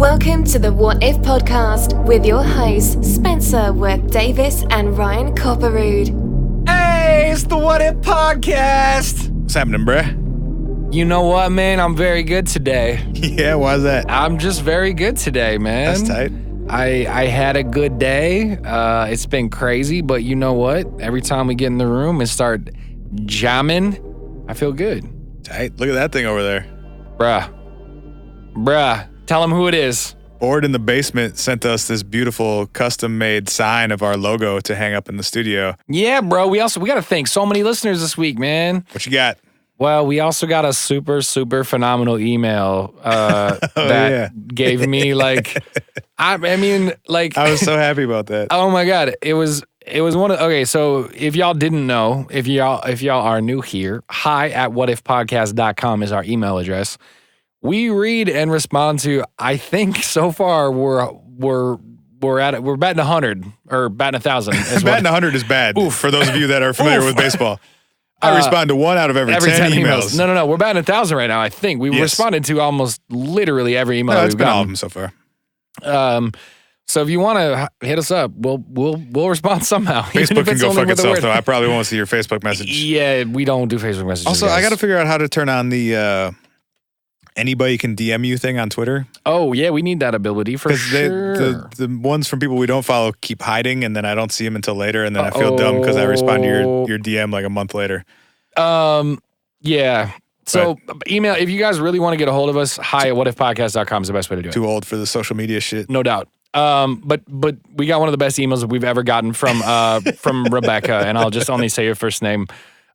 Welcome to the What If podcast with your hosts, Spencer Worth Davis and Ryan Copperrood. Hey, it's the What If podcast. What's happening, bruh? You know what, man? I'm very good today. Yeah, why's that? I'm just very good today, man. That's tight. I had a good day. It's been crazy, but you know what? Every time we get in the room and start jamming, I feel good. Tight. Look at that thing over there. Bruh. Tell them who it is. Board in the Basement sent us this beautiful custom-made sign of our logo to hang up in the studio. Yeah, bro. We got to thank so many listeners this week, man. What you got? Well, we also got a super phenomenal email gave me I was so happy about that. Oh my God. It was one of, okay, so if y'all didn't know, if y'all are new here, hi@whatifpodcast.com is our email address. We read and respond to, I think so far we're batting 100 or batting 1,000. Batting 100 is bad. Oof. For those of you that are familiar with baseball. I respond to one out of every 10 emails. No. We're batting 1,000 right now, I think. We responded to almost literally every email we've been gotten. all of them so far. So if you want to hit us up, we'll respond somehow. Facebook can go fuck itself, though. I probably won't see your Facebook message. Yeah, we don't do Facebook messages. Also, guys. I got to figure out how to turn on the anybody can DM you thing on Twitter. Oh, yeah, we need that ability for sure. The ones from people we don't follow keep hiding, and then I don't see them until later, and then I feel dumb because I respond to your DM like a month later. Yeah. So email, if you guys really want to get a hold of us, hi@whatifpodcast.com is the best way to do it. Too old for the social media shit. No doubt. But we got one of the best emails that we've ever gotten from Rebecca, and I'll just only say her first name.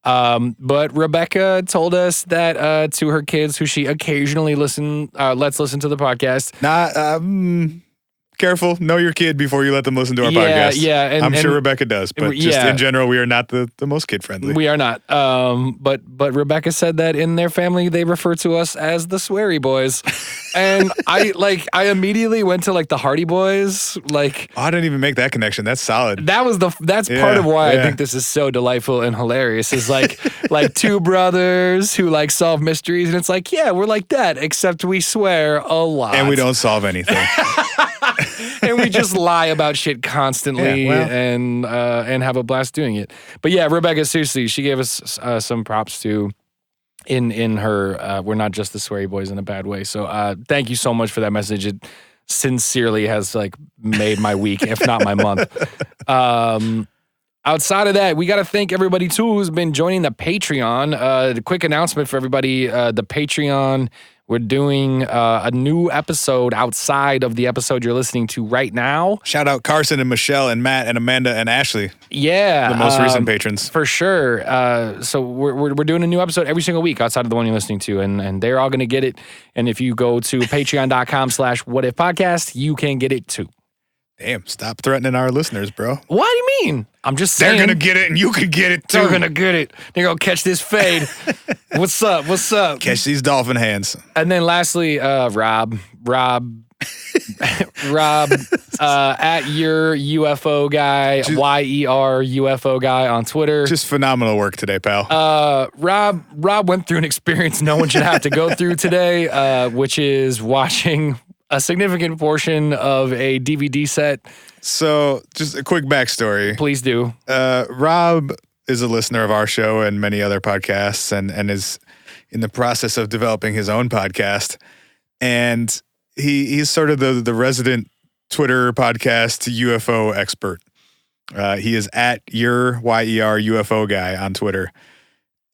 But Rebecca told us that to her kids, who she occasionally lets listen to the podcast. Careful. Know your kid before you let them listen to our podcast. Yeah. I'm sure Rebecca does, but just in general, we are not the most kid-friendly. We are not. But Rebecca said that in their family, they refer to us as the Sweary Boys. And I immediately went to the Hardy Boys. I didn't even make that connection. That's solid. That's part of why I think this is so delightful and hilarious. Is like two brothers who solve mysteries, and it's we're like that, except we swear a lot. And we don't solve anything. And we just lie about shit constantly and have a blast doing it. But yeah, Rebecca, seriously, she gave us some props too in her we're not just the Sweary Boys in a bad way. So thank you so much for that message. It sincerely has made my week, if not my month. Outside of that, we got to thank everybody too who's been joining the Patreon. The quick announcement for everybody, the Patreon, we're doing a new episode outside of the episode you're listening to right now. Shout out Carson and Michelle and Matt and Amanda and Ashley. Yeah. The most recent patrons. For sure. So we're doing a new episode every single week outside of the one you're listening to, and they're all going to get it. And if you go to patreon.com/whatifpodcast, you can get it too. Damn, stop threatening our listeners, bro. What do you mean? I'm just saying. They're going to get it and you can get it too. They're going to get it. They're going to catch this fade. What's up? Catch these dolphin hands. And then lastly, Rob, at your UFO guy, YER UFO guy on Twitter. Just phenomenal work today, pal. Rob went through an experience no one should have to go through today, which is watching a significant portion of a DVD set. So, just a quick backstory. Please do. Rob is a listener of our show and many other podcasts and is in the process of developing his own podcast. And he's sort of the resident Twitter podcast UFO expert. He is at your YER UFO guy on Twitter.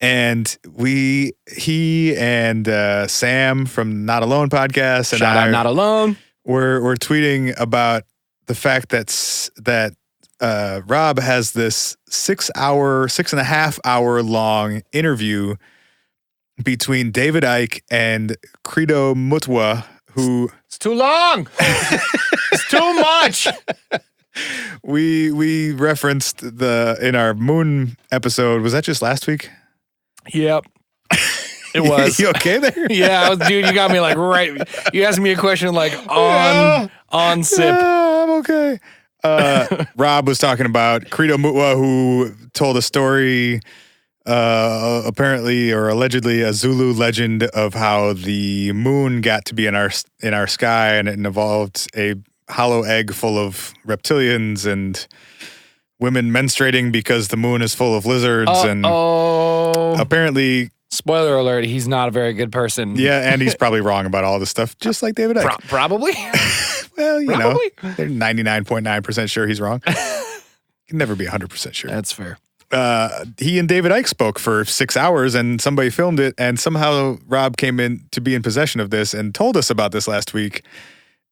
And he and Sam from Not Alone podcast and Shout out Not Alone. We're tweeting about the fact that Rob has this 6.5 hour long interview between David Icke and Credo Mutwa, who it's too long. It's too much. We referenced in our Moon episode. Was that just last week? Yep. It was. You okay there? Yeah, dude, you got me right. You asked me a question on sip. Yeah, I'm okay. Rob was talking about Credo Mutwa, who told a story apparently or allegedly a Zulu legend of how the moon got to be in our sky, and it involved a hollow egg full of reptilians and women menstruating because the moon is full of lizards. And apparently, spoiler alert, he's not a very good person. Yeah, and he's probably wrong about all this stuff, just like David Icke. Probably. Well, you know, they're 99.9% sure he's wrong. Can never be 100% sure. That's fair. He and David Icke spoke for 6 hours, and somebody filmed it, and somehow Rob came in to be in possession of this and told us about this last week.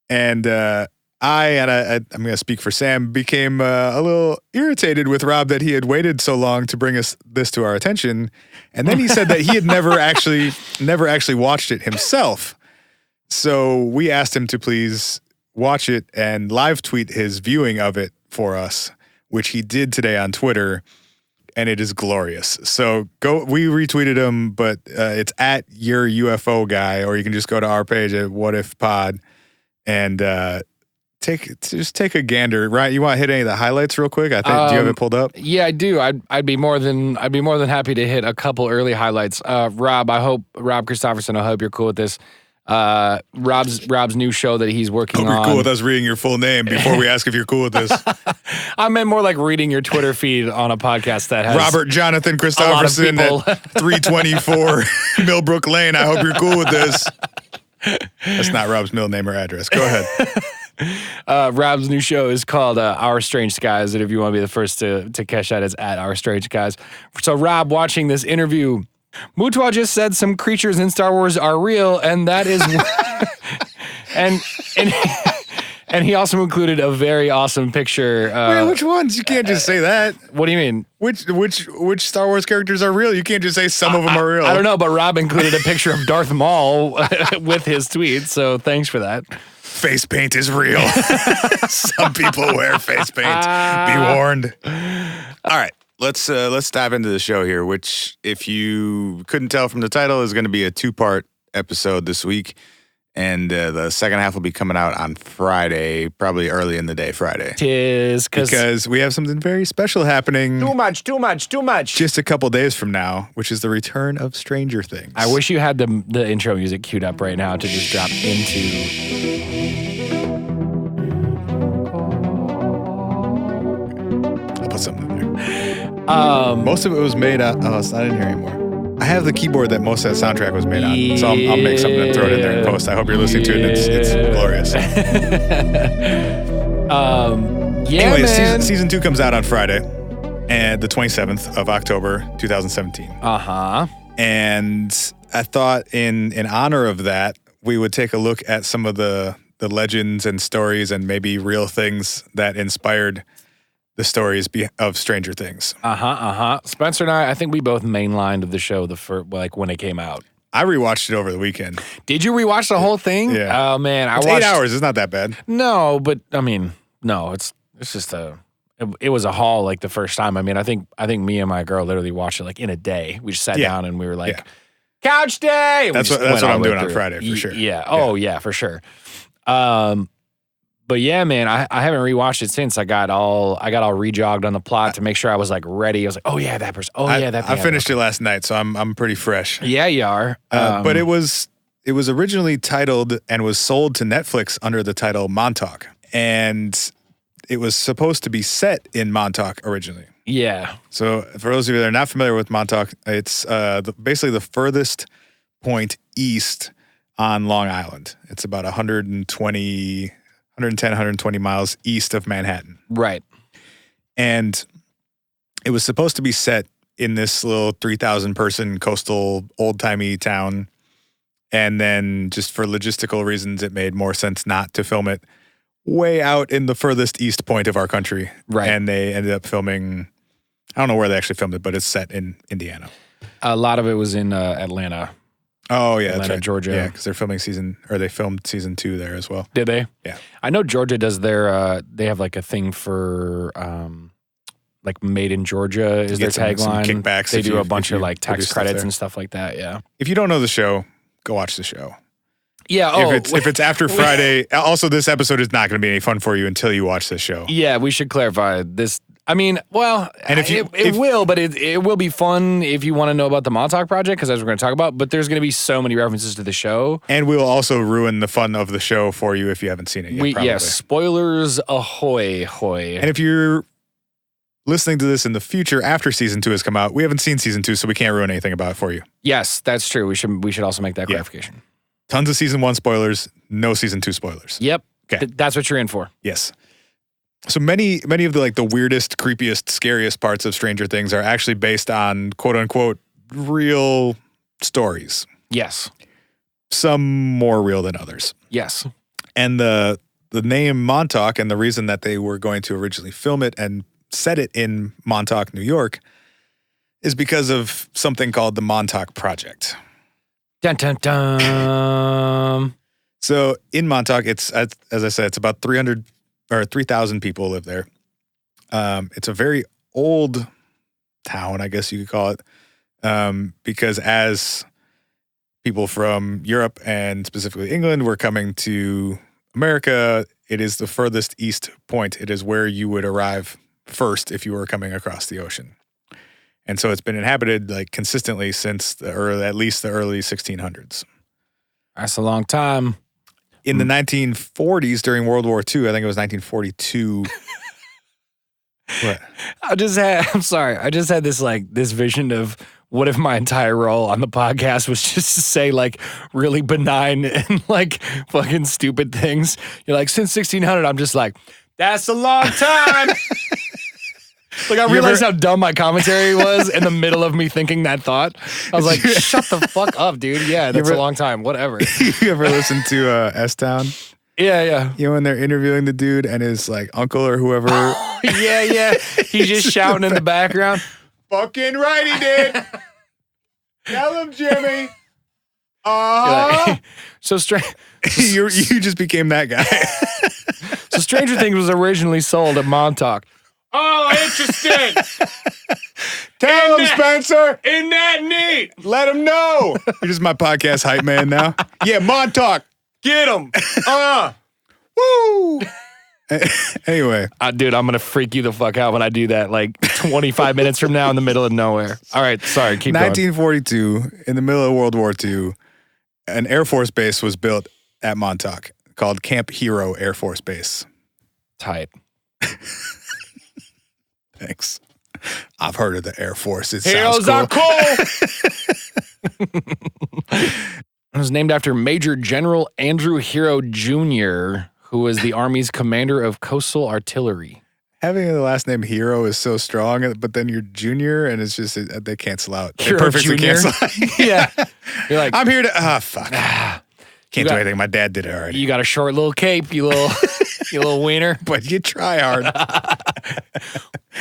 And I'm going to speak for Sam, became a little irritated with Rob that he had waited so long to bring us this to our attention. And then he said that he had never actually watched it himself. So we asked him to please watch it and live tweet his viewing of it for us, which he did today on Twitter, and it is glorious. So we retweeted him, but it's at your UFO guy, or you can just go to our page at What If Pod and take a gander. Right? You want to hit any of the highlights real quick? I think do you have it pulled up? Yeah, I do. I'd be more than happy to hit a couple early highlights. Rob Christopherson, I hope you're cool with this. Rob's new show that he's working on. You're cool with us reading your full name before we ask if you're cool with this. I meant more like reading your Twitter feed on a podcast that has Robert Jonathan Christopherson at 324 Millbrook Lane. I hope you're cool with this. That's not Rob's middle name or address. Go ahead. Rob's new show is called Our Strange Skies, and if you want to be the first to catch that, it's at Our Strange Skies. So Rob, watching this interview, Mutwa just said some creatures in Star Wars are real, and that is, and he also included a very awesome picture. Wait, which ones? You can't just say that. What do you mean? Which Star Wars characters are real? You can't just say some of them are real. I don't know, but Rob included a picture of Darth Maul with his tweet, so thanks for that. Face paint is real. Some people wear face paint. Be warned. All right. Let's dive into the show here, which, if you couldn't tell from the title, is going to be a 2-part episode this week. And the second half will be coming out on Friday, probably early in the day Friday. Because we have something very special happening. Too much. Just a couple days from now, which is the return of Stranger Things. I wish you had the intro music queued up right now to just drop into... I'll put something in there. Most of it was made on... Oh, it's not in here anymore. I have the keyboard that most of that soundtrack was made on, so I'll make something and throw it in there in post. I hope you're listening to it, and it's glorious. Anyway, man. season 2 comes out on Friday, and the 27th of October, 2017. Uh-huh. And I thought in honor of that, we would take a look at some of the legends and stories and maybe real things that inspired the stories of Stranger Things. Spencer and I think we both mainlined the show when it came out. I rewatched it over the weekend. Did you rewatch the whole thing? Yeah. Oh man, it's 8 hours. It's not that bad. No, but I mean, no, it's just it was a haul like the first time. I mean, I think me and my girl literally watched it like in a day. We just sat down and we were like, couch day. That's what I'm doing on Friday for sure. Yeah. Oh yeah, for sure. But yeah, man, I haven't rewatched it since. I got all rejogged on the plot to make sure I was like ready. I was like, oh yeah, that person. Oh yeah, that. I finished it last night, so I'm pretty fresh. Yeah, you are. But it was originally titled and was sold to Netflix under the title Montauk, and it was supposed to be set in Montauk originally. Yeah. So for those of you that are not familiar with Montauk, it's basically the furthest point east on Long Island. It's about 110, 120 miles east of Manhattan. Right. And it was supposed to be set in this little 3,000 person coastal old-timey town. And then just for logistical reasons, it made more sense not to film it way out in the furthest east point of our country. Right. And they ended up filming, I don't know where they actually filmed it, but it's set in Indiana. A lot of it was in Atlanta. Oh, yeah, Atlanta, that's right. Georgia. Yeah, because they filmed season 2 there as well. Did they? Yeah. I know Georgia does their, they have like a thing for, like Made in Georgia is their tagline. Some kickbacks. They do a bunch of like tax credits and stuff like that, yeah. If you don't know the show, go watch the show. Yeah, if it's after Friday, also this episode is not going to be any fun for you until you watch this show. Yeah, we should clarify this. I mean, well, and it will, but it will be fun if you want to know about the Montauk Project, because as we're going to talk about, but there's going to be so many references to the show. And we will also ruin the fun of the show for you if you haven't seen it yet. Yes, spoilers ahoy, hoy. And if you're listening to this in the future after season 2 has come out, we haven't seen season 2, so we can't ruin anything about it for you. Yes, that's true. We should also make that clarification. Tons of season 1 spoilers, no season 2 spoilers. Yep. Okay. That's what you're in for. Yes. So many of the weirdest, creepiest, scariest parts of Stranger Things are actually based on quote unquote real stories. Yes. Some more real than others. Yes. And the name Montauk, and the reason that they were going to originally film it and set it in Montauk, New York, is because of something called the Montauk Project. Dun dun dun. So in Montauk, it's, as I said, it's about 3,000 people live there. It's a very old town, I guess you could call it, because as people from Europe and specifically England were coming to America, it is the furthest east point. It is where you would arrive first if you were coming across the ocean. And so it's been inhabited like consistently since at least the early 1600s. That's a long time. In the 1940s, during World War II, I think it was 1942. What? I just had this vision of what if my entire role on the podcast was just to say like really benign and like fucking stupid things. You're like, since 1600, I'm just like, that's a long time. Like, I realized how dumb my commentary was in the middle of me thinking that thought. I was like, shut the fuck up, dude. Yeah, that's a long time. Whatever. You ever listen to S-Town? Yeah. You know, when they're interviewing the dude and his like uncle or whoever. Yeah. He's just shouting in the background. Fucking right he did. Tell him, Jimmy. Like, you just became that guy. So Stranger Things was originally sold at Montauk. Oh, interesting. Tell him, Spencer. Isn't that neat? Let him know. You're just my podcast hype man now. Yeah, Montauk. Get him. Woo. Anyway. Dude, I'm going to freak you the fuck out when I do that like 25 minutes from now in the middle of nowhere. All right, sorry, keep 1942, going. In the middle of World War II, an Air Force base was built at Montauk called Camp Hero Air Force Base. Tight. Thanks. I've heard of the Air Force. It Heroes sounds cool. are cool. It was named after Major General Andrew Hero Jr., who was the Army's commander of coastal artillery. Having the last name Hero is so strong, but then you're Junior, and it's just, they cancel out. They Hero perfectly Junior? cancel out. Yeah. You're like, I'm here to, fuck. Can't do anything. My dad did it already. You got a short little cape, you little wiener. But you try hard.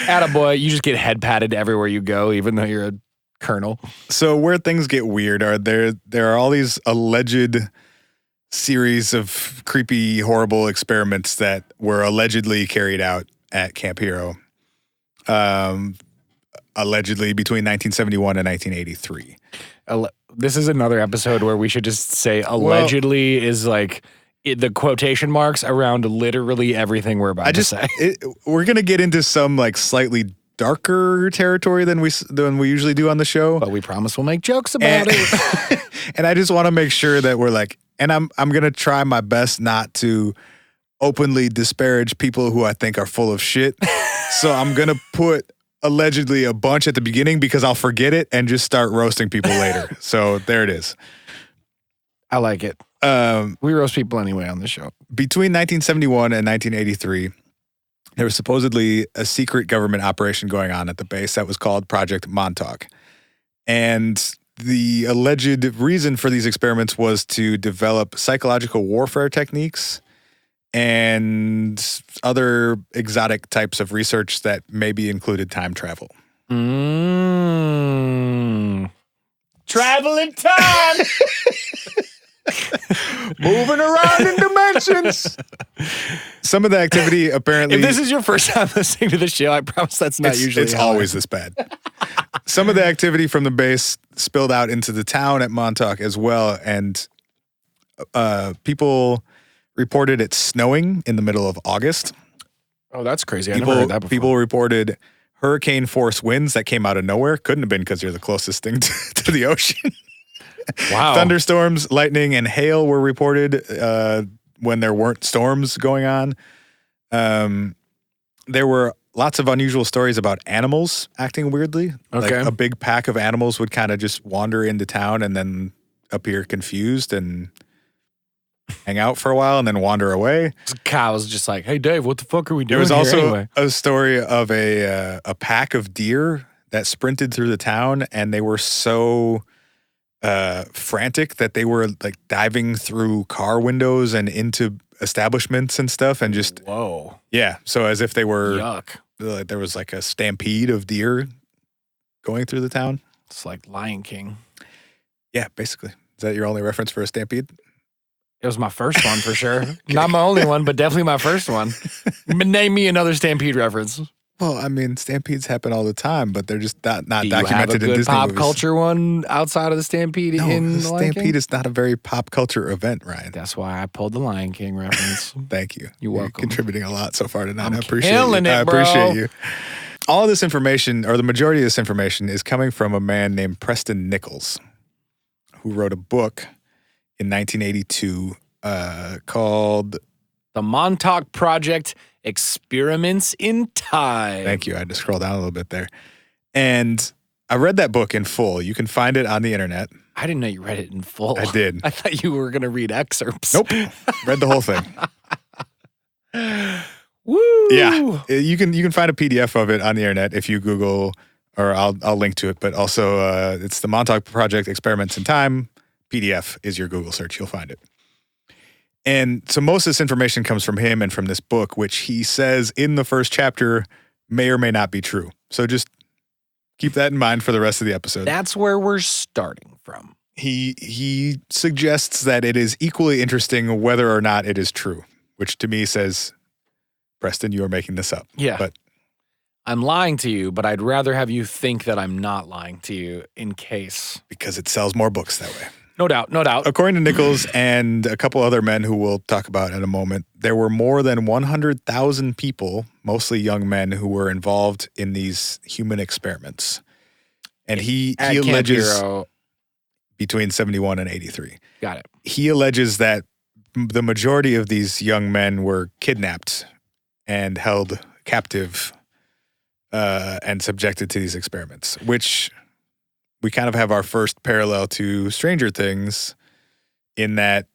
Attaboy, you just get head patted everywhere you go, even though you're a colonel. So where things get weird are there are all these alleged series of creepy, horrible experiments that were allegedly carried out at Camp Hero. Allegedly between 1971 and 1983. This is another episode where we should just say allegedly is like the quotation marks around literally everything we're about to say. We're going to get into some like slightly darker territory than we usually do on the show. But we promise we'll make jokes about it. And I just want to make sure that we're like, and I'm going to try my best not to openly disparage people who I think are full of shit. So I'm going to put allegedly a bunch at the beginning because I'll forget it and just start roasting people later. So there it is. I like it. We roast people anyway on the show. Between 1971 and 1983, there was supposedly a secret government operation going on at the base that was called Project Montauk. And the alleged reason for these experiments was to develop psychological warfare techniques and other exotic types of research that maybe included time travel. Travel in time! Moving around in dimensions. Some of the activity apparently... If this is your first time listening to the show, I promise that's not usually It's always this bad. Some of the activity from the base spilled out into the town at Montauk as well, and people reported it snowing in the middle of August. Oh, that's crazy. I never heard that before. People reported hurricane force winds that came out of nowhere. Couldn't have been because you're the closest thing to the ocean. Wow. Thunderstorms, lightning, and hail were reported when there weren't storms going on. There were lots of unusual stories about animals acting weirdly. Okay. Like a big pack of animals would kind of just wander into town and then appear confused and hang out for a while and then wander away. Kyle was just like, "Hey, Dave, what the fuck are we doing?" There was also anyway? a story of a pack of deer that sprinted through the town, and they were so frantic that they were like diving through car windows and into establishments and stuff, and just whoa, yeah. So as if they were yuck. There was like a stampede of deer going through the town. It's like Lion King. Yeah, basically. Is that your only reference for a stampede? It was my first one for sure. Not my only one, but definitely my first one. Name me another Stampede reference. Well, I mean, stampedes happen all the time, but they're just not Do you documented have a in good Disney pop movies. culture one outside of the Stampede No, in the The Lion stampede King? is not a very pop culture event, Ryan. That's why I pulled the Lion King reference. Thank you. You're welcome. Contributing a lot so far tonight. I'm I appreciate killing you. it, I bro. appreciate you. All of this information, or the majority of this information, is coming from a man named Preston Nichols, who wrote a book in 1982 called The Montauk Project, Experiments in Time. Thank you. I had to scroll down a little bit there. And I read that book in full. You can find it on the internet. I didn't know you read it in full. I did. I thought you were going to read excerpts. Nope. Read the whole thing. Woo! Yeah. You can find a PDF of it on the internet if you Google, or I'll link to it. But also, it's the Montauk Project Experiments in Time. PDF is your Google search. You'll find it. And so most of this information comes from him and from this book, which he says in the first chapter may or may not be true. So just keep that in mind for the rest of the episode. That's where we're starting from. He suggests that it is equally interesting whether or not it is true, which to me says, Preston, you are making this up. Yeah. But I'm lying to you, but I'd rather have you think that I'm not lying to you in case. because it sells more books that way. No doubt, no doubt. According to Nichols and a couple other men who we'll talk about in a moment, there were more than 100,000 people, mostly young men, who were involved in these human experiments. And he At Camp alleges Hero. between 71 and 83. Got it. He alleges that the majority of these young men were kidnapped and held captive and subjected to these experiments, which we kind of have our first parallel to Stranger Things in that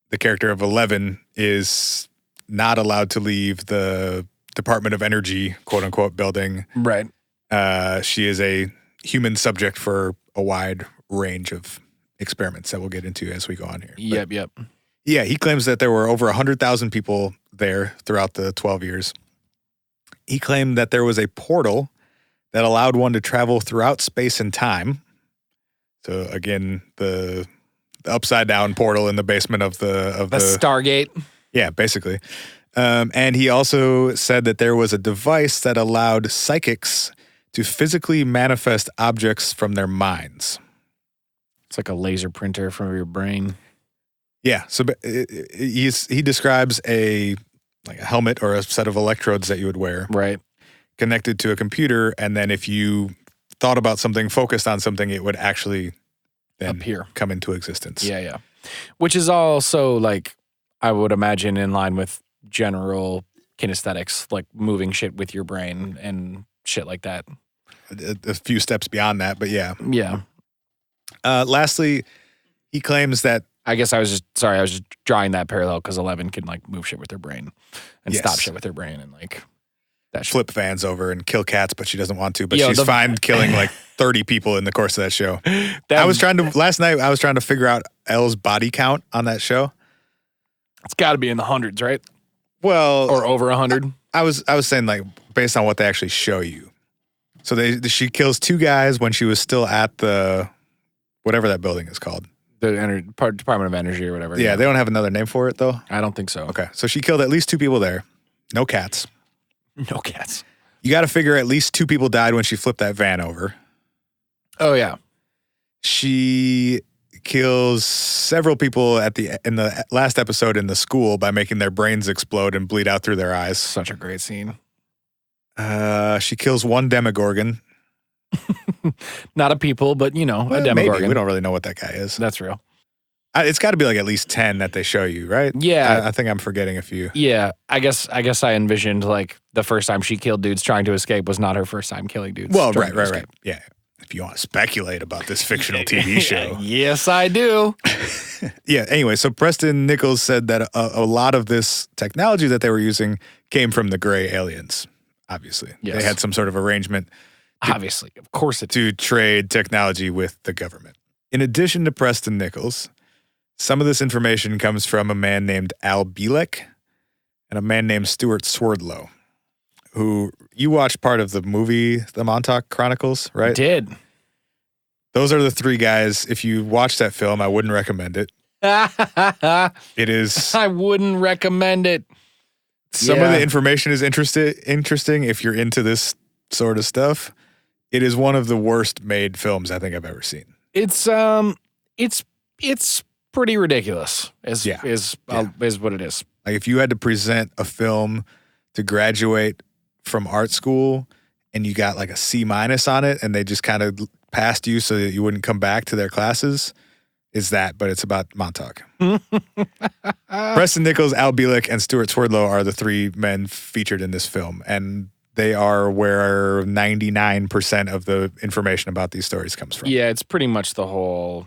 the character of 11 is not allowed to leave the Department of Energy, quote unquote, building. Right. She is a human subject for a wide range of experiments that we'll get into as we go on here. Yep. Yeah, he claims that there were over 100,000 people there throughout the 12 years. He claimed that there was a portal that allowed one to travel throughout space and time. So again, the upside down portal in the basement of the Stargate. Yeah, basically. And he also said that there was a device that allowed psychics to physically manifest objects from their minds. It's like a laser printer from your brain. Yeah, so he describes a helmet or a set of electrodes that you would wear. Right. Connected to a computer, and then if you thought about something, focused on something, it would actually then appear, come into existence. Yeah. Which is also like, I would imagine, in line with general kinesthetics, like moving shit with your brain and shit like that. A few steps beyond that, but yeah. Yeah. Lastly, he claims that I guess I was just drawing that parallel because 11 can like move shit with their brain and stop shit with their brain and like that shit. Flip fans over and kill cats, but she doesn't want to. But she's fine killing like 30 people in the course of that show. Last night I was trying to figure out Elle's body count on that show. It's got to be in the hundreds, right? Well, or over 100. I was saying like based on what they actually show you. So she kills 2 guys when she was still at the whatever that building is called. The Department of Energy or whatever. Yeah, they don't have another name for it though. I don't think so. Okay, so she killed at least 2 people there. No cats. No cats. You got to figure at least 2 people died when she flipped that van over. Oh yeah. She kills several people in the last episode in the school by making their brains explode and bleed out through their eyes. Such a great scene. She kills one Demogorgon. Not a people, but a Demogorgon. Maybe. We don't really know what that guy is. That's real. It's got to be like at least 10 that they show you, right? Yeah. I think I'm forgetting a few. Yeah. I guess I envisioned like the first time she killed dudes trying to escape was not her first time killing dudes. Well, right. Yeah. If you want to speculate about this fictional TV show. Yes, I do. Yeah. Anyway, so Preston Nichols said that a lot of this technology that they were using came from the gray aliens, obviously. Yes. They had some sort of arrangement. Obviously. Of course it to trade technology with the government. In addition to Preston Nichols, some of this information comes from a man named Bilek and a man named Stewart Swerdlow, who you watched part of the movie, The Montauk Chronicles, right? Did. Those are the three guys. If you watch that film, I wouldn't recommend it. It is. I wouldn't recommend it. Some of the information is interesting if you're into this sort of stuff. It is one of the worst made films I think I've ever seen. It's pretty ridiculous. Is what it is. Like if you had to present a film to graduate from art school and you got like a C- on it and they just kind of passed you so that you wouldn't come back to their classes, is that, but it's about Montauk. Preston Nichols, Bilek, and Stewart Swerdlow are the three men featured in this film, and they are where 99% of the information about these stories comes from. Yeah, it's pretty much all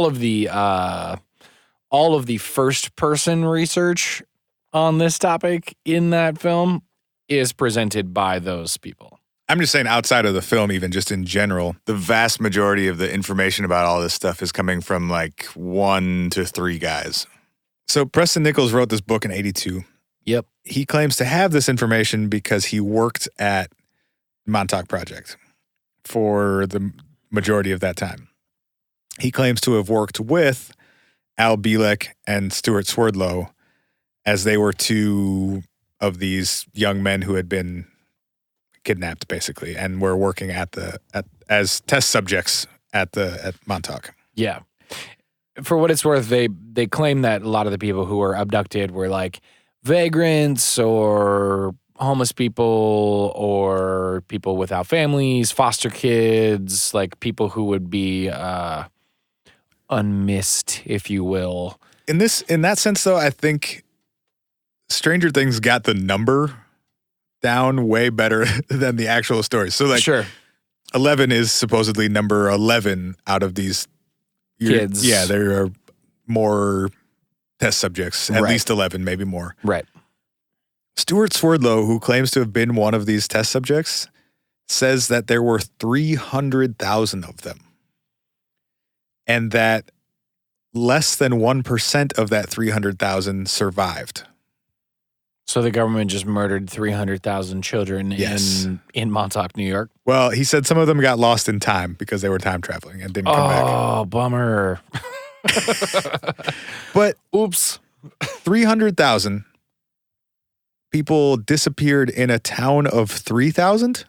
of the first person research on this topic in that film is presented by those people. I'm just saying outside of the film, even just in general, the vast majority of the information about all this stuff is coming from like 1 to 3 guys. So Preston Nichols wrote this book in 1982. Yep. He claims to have this information because he worked at Montauk Project for the majority of that time. He claims to have worked with Bilek and Stewart Swerdlow as they were two of these young men who had been kidnapped, basically, and were working as test subjects at Montauk. Yeah. For what it's worth, they claim that a lot of the people who were abducted were like vagrants or homeless people or people without families, foster kids, like people who would be unmissed, if you will. In that sense, though, I think Stranger Things got the number down way better than the actual story. So, like, sure, 11 is supposedly number 11 out of these kids. Yeah, there are more test subjects, at least 11, maybe more. Right. Stewart Swerdlow, who claims to have been one of these test subjects, says that there were 300,000 of them, and that less than 1% of that 300,000 survived. So the government just murdered 300,000 children in Montauk, New York? Well, he said some of them got lost in time because they were time traveling and didn't come back. Oh, bummer. But oops. 300,000 people disappeared in a town of 3,000?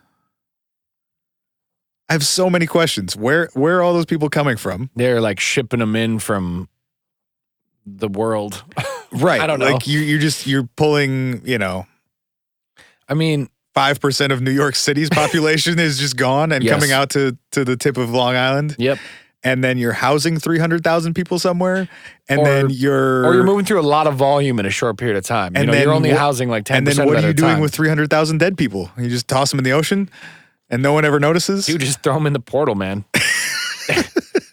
I have so many questions. Where are all those people coming from? They're like shipping them in from the world. Right. I don't know. Like you're pulling, I mean, 5% of New York City's population is just gone and coming out to the tip of Long Island. Yep. And then you're housing 300,000 people somewhere, and then you're moving through a lot of volume in a short period of time. And then you're only housing like 10% and then of what it are you at a doing time. with 300,000 dead people? You just toss them in the ocean, and no one ever notices? You just throw them in the portal, man.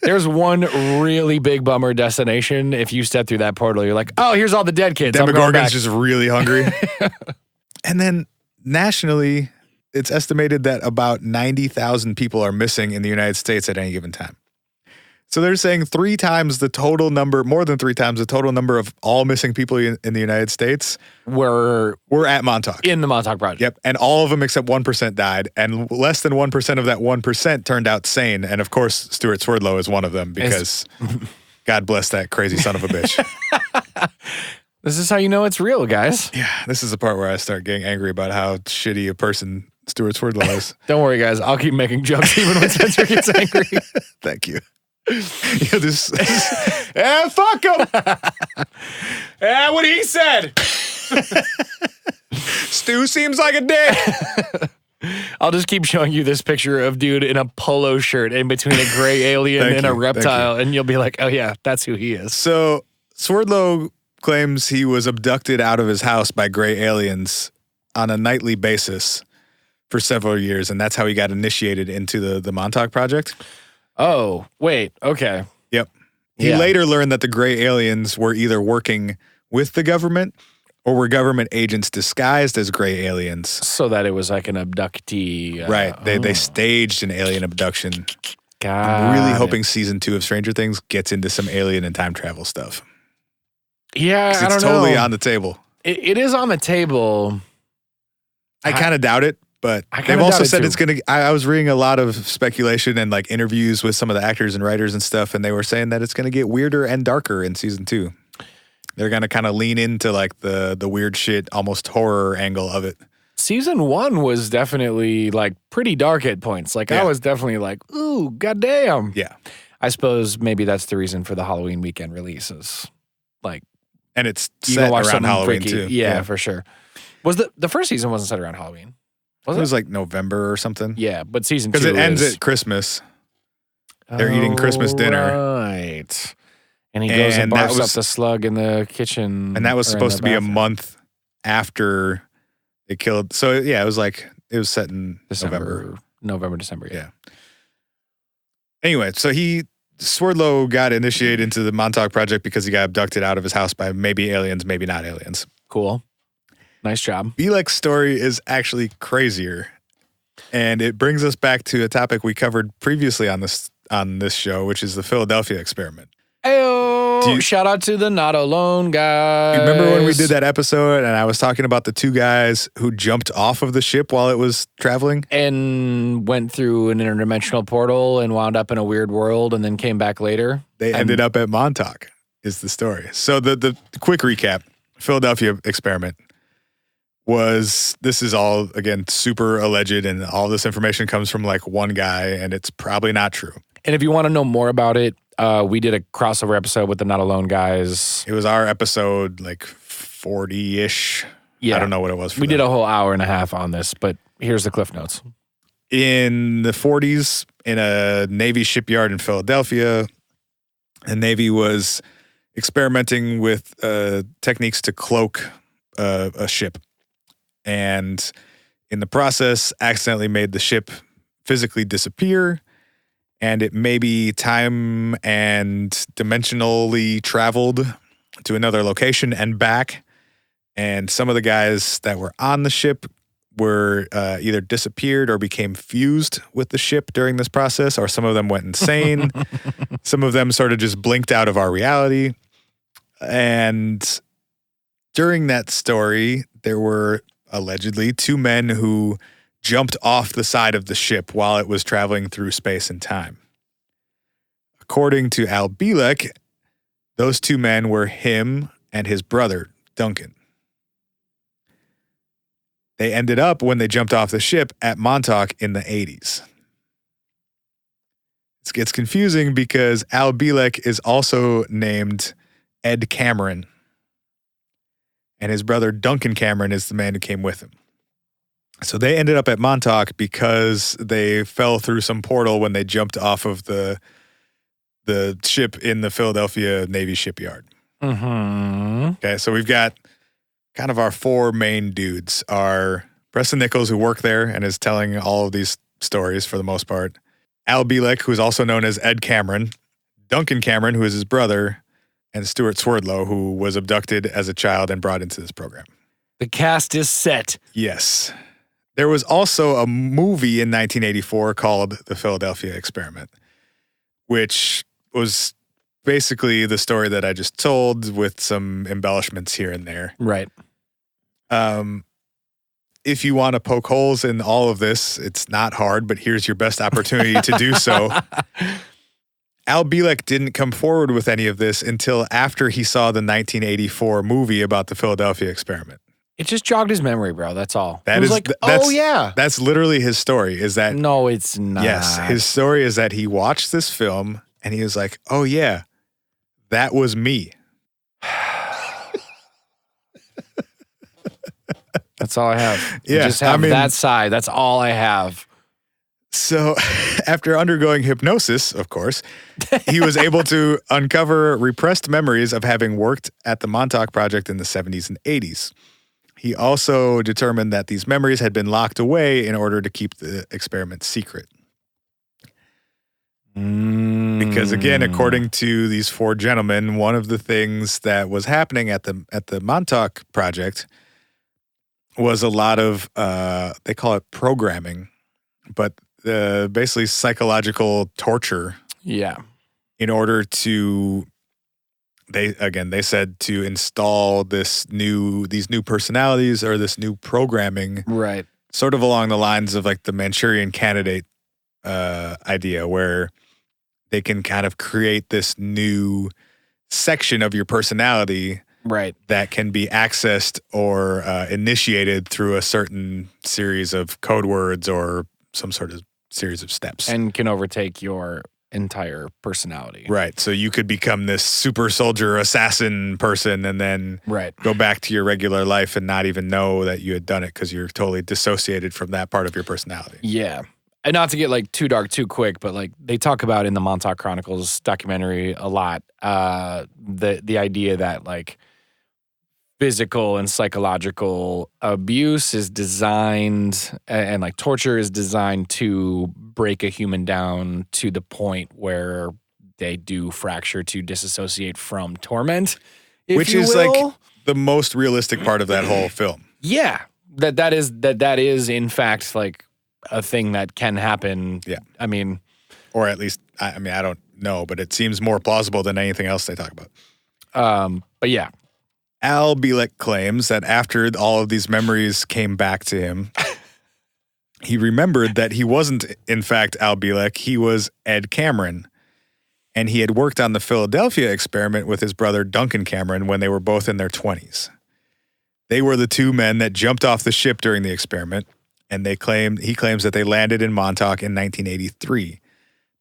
There's one really big bummer destination. If you step through that portal, you're like, oh, here's all the dead kids. Demogorgon's just really hungry. And then nationally, it's estimated that about 90,000 people are missing in the United States at any given time. So they're saying more than 3 times the total number of all missing people in the United States were at Montauk. In the Montauk Project. Yep. And all of them except 1% died. And less than 1% of that 1% turned out sane. And of course, Stewart Swerdlow is one of them because God bless that crazy son of a bitch. This is how you know it's real, guys. Yeah. This is the part where I start getting angry about how shitty a person Stewart Swerdlow is. Don't worry, guys. I'll keep making jokes even when Spencer gets angry. Thank you. Yeah, fuck him. Yeah, what he said. Stu seems like a dick. I'll just keep showing you this picture of dude in a polo shirt in between a gray alien and a reptile, and you'll be like, oh yeah, that's who he is. So Swerdlow claims he was abducted out of his house by gray aliens on a nightly basis for several years, and that's how he got initiated into the Montauk Project. Oh, wait, okay. Yep. He later learned that the gray aliens were either working with the government or were government agents disguised as gray aliens. So that it was like an abductee. Right. They staged an alien abduction. I'm really hoping season 2 of Stranger Things gets into some alien and time travel stuff. Yeah, I don't know. It's totally on the table. It is on the table. I kind of doubt it, but they've also said it's going to... I was reading a lot of speculation and like interviews with some of the actors and writers and stuff, and they were saying that it's going to get weirder and darker in season 2. They're going to kind of lean into like the weird shit, almost horror angle of it. Season 1 was definitely like pretty dark at points. Like I was definitely like, ooh, goddamn. Yeah. I suppose maybe that's the reason for the Halloween weekend releases. Like, and it's set around Halloween freaky. too. Yeah, for sure. Was the first season wasn't set around Halloween? It was like November or something. Yeah, but season 2 because it ends at Christmas. They're eating Christmas dinner. Right. And he goes and barfs up the slug in the kitchen. And that was supposed to be a month after they killed. So yeah, it was set in November, December. Yeah. Anyway, so Swerdlow got initiated into the Montauk Project because he got abducted out of his house by maybe aliens, maybe not aliens. Cool. Nice job. Bilek's story is actually crazier. And it brings us back to a topic we covered previously on this show, which is the Philadelphia experiment. Ayo! Shout out to the Not Alone guys. You remember when we did that episode and I was talking about the 2 guys who jumped off of the ship while it was traveling? And went through an interdimensional portal and wound up in a weird world and then came back later? They ended up at Montauk, is the story. So the quick recap, Philadelphia experiment this is all, again, super alleged, and all this information comes from like one guy, and it's probably not true. And if you want to know more about it, we did a crossover episode with the Not Alone guys. It was our episode, like 40-ish. Yeah. I don't know what it was. We did a whole hour and a half on this, but here's the Cliff Notes. In the 40s, in a Navy shipyard in Philadelphia, the Navy was experimenting with techniques to cloak a ship. And in the process, accidentally made the ship physically disappear. And it maybe time and dimensionally traveled to another location and back. And some of the guys that were on the ship were either disappeared or became fused with the ship during this process, or some of them went insane. Some of them sort of just blinked out of our reality. And during that story, there were allegedly 2 men who jumped off the side of the ship while it was traveling through space and time. According to Al Bilek, those 2 men were him and his brother, Duncan. They ended up, when they jumped off the ship, at Montauk in the 80s. It gets confusing because Al Bilek is also named Ed Cameron, and his brother Duncan Cameron is the man who came with him. So they ended up at Montauk because they fell through some portal when they jumped off of the ship in the Philadelphia Navy shipyard. Mm-hmm. Okay, so we've got kind of our 4 main dudes are Preston Nichols, who worked there and is telling all of these stories for the most part. Al Bilek, who is also known as Ed Cameron. Duncan Cameron, who is his brother. And Stewart Swerdlow, who was abducted as a child and brought into this program. The cast is set. Yes. There was also a movie in 1984 called The Philadelphia Experiment, which was basically the story that I just told with some embellishments here and there. Right. If you want to poke holes in all of this, it's not hard, but here's your best opportunity to do so. Al Bilek didn't come forward with any of this until after he saw the 1984 movie about the Philadelphia experiment. It just jogged his memory, bro. That's all. That's literally his story. Is that no? It's not. Yes, his story is that he watched this film And he was like, oh, yeah, that was me. That's all I have. Yeah, I just have that side. That's all I have. So after undergoing hypnosis, of course, he was able to uncover repressed memories of having worked at the Montauk Project in the 70s and 80s. He also determined that these memories had been locked away in order to keep the experiment secret. Because again, according to these four gentlemen, one of the things that was happening at the Montauk Project was a lot of, they call it programming, but basically psychological torture. Yeah. In order to, they said to install these new personalities or this new programming. Right. Sort of along the lines of like the Manchurian Candidate idea, where they can kind of create this new section of your personality. Right. That can be accessed or initiated through a certain series of code words or some sort of series of steps. And can overtake your entire personality. Right. So you could become this super soldier assassin person and then go back to your regular life and not even know that you had done it because you're totally dissociated from that part of your personality. Yeah. And not to get like too dark too quick, but like they talk about in the Montauk Chronicles documentary a lot, the idea that like physical and psychological abuse is designed and like torture is designed to break a human down to the point where they do fracture to disassociate from torment. Which is like the most realistic part of that whole film. Yeah. That is in fact like a thing that can happen. Yeah. I mean, or at least, I don't know, but it seems more plausible than anything else they talk about. But yeah. Al Bilek claims that after all of these memories came back to him, he remembered that he wasn't, in fact, Al Bilek. He was Ed Cameron. And he had worked on the Philadelphia experiment with his brother Duncan Cameron when they were both in their 20s. They were the two men that jumped off the ship during the experiment, and he claims that they landed in Montauk in 1983.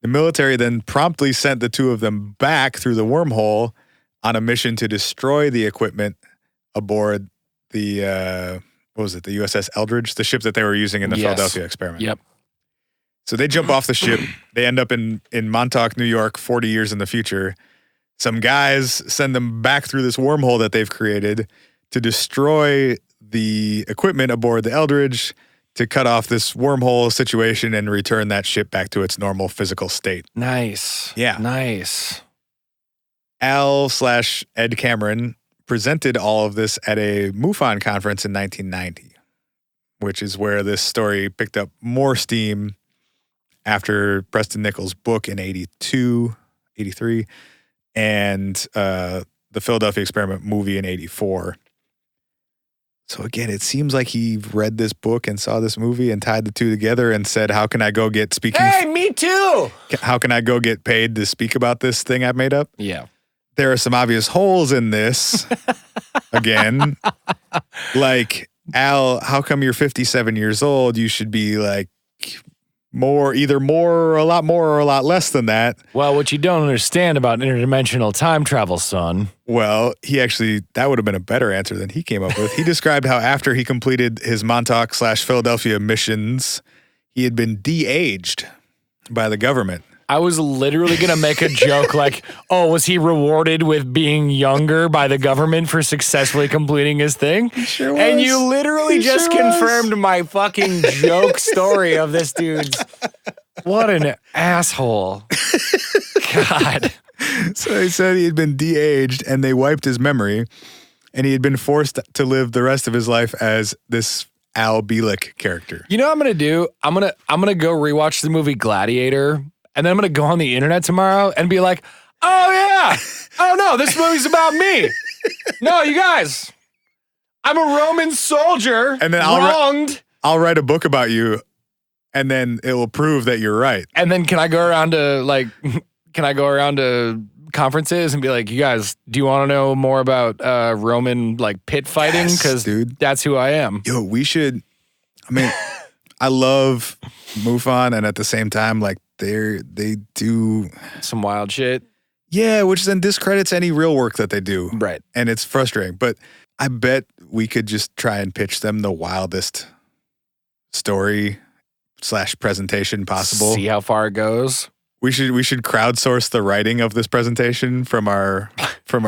The military then promptly sent the two of them back through the wormhole on a mission to destroy the equipment aboard the, the USS Eldridge, the ship that they were using in the Philadelphia experiment. Yep. So they jump off the ship. They end up in Montauk, New York, 40 years in the future. Some guys send them back through this wormhole that they've created to destroy the equipment aboard the Eldridge, to cut off this wormhole situation and return that ship back to its normal physical state. Nice. Yeah. Nice. Al/Ed Cameron presented all of this at a MUFON conference in 1990, which is where this story picked up more steam after Preston Nichols' book in 83, and the Philadelphia Experiment movie in 84. So again, it seems like he read this book and saw this movie and tied the two together and said, how can I go get speaking? Hey, me too. How can I go get paid to speak about this thing I've made up? Yeah. There are some obvious holes in this. Again, like, Al, how come you're 57 years old? You should be like either more or a lot less than that. Well, what you don't understand about interdimensional time travel, son. Well, that would have been a better answer than he came up with. He described how after he completed his Montauk/Philadelphia missions, he had been de-aged by the government. I was literally going to make a joke like, oh, was he rewarded with being younger by the government for successfully completing his thing? He sure was. And you literally just confirmed my fucking joke story of this dude's. What an asshole. God. So he said he had been de-aged and they wiped his memory, and he had been forced to live the rest of his life as this Al Bilek character. You know what I'm going to do? I'm going to go rewatch the movie Gladiator. And then I'm going to go on the internet tomorrow and be like, oh, yeah. Oh, no, this movie's about me. No, you guys. I'm a Roman soldier. And then wronged. I'll write a book about you, and then it will prove that you're right. And then can I go around to conferences and be like, you guys, do you want to know more about Roman like pit fighting? Because that's who I am. Yo, we should. I mean, I love MUFON, and at the same time, like, they do some wild shit. Yeah, which then discredits any real work that they do. Right. And it's frustrating. But I bet we could just try and pitch them the wildest story / presentation possible. See how far it goes. We should crowdsource the writing of this presentation from our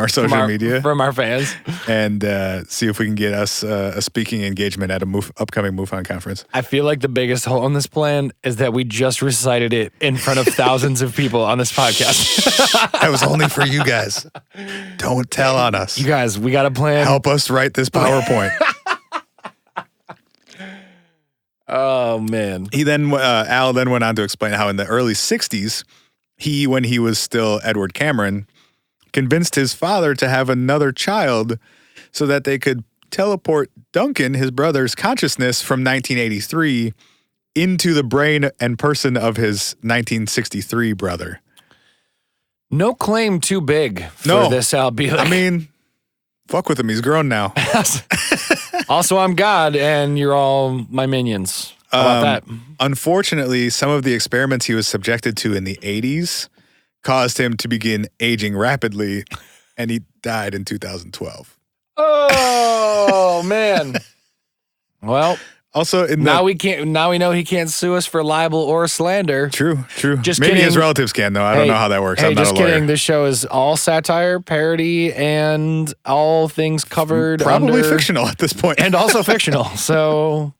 social media, from our fans, and see if we can get us a speaking engagement at a upcoming MUFON conference. I feel like the biggest hole in this plan is that we just recited it in front of thousands of people on this podcast. That was only for you guys. Don't tell on us. You guys, we got a plan. Help us write this PowerPoint. Oh man. Al then went on to explain how in the early 60s, when he was still Edward Cameron, convinced his father to have another child so that they could teleport Duncan, his brother's consciousness from 1983 into the brain and person of his 1963 brother. No claim too big for this Al Bilek. I mean, fuck with him. He's grown now. Also, I'm God, and you're all my minions. How about that? Unfortunately, some of the experiments he was subjected to in the 80s caused him to begin aging rapidly, and he died in 2012. Oh, man. Well, also now we know he can't sue us for libel or slander. True. Just maybe kidding. his relatives can, though. I don't know how that works. I'm not a lawyer. Kidding. This show is all satire, parody, and all things covered. Probably fictional at this point, and also fictional. So,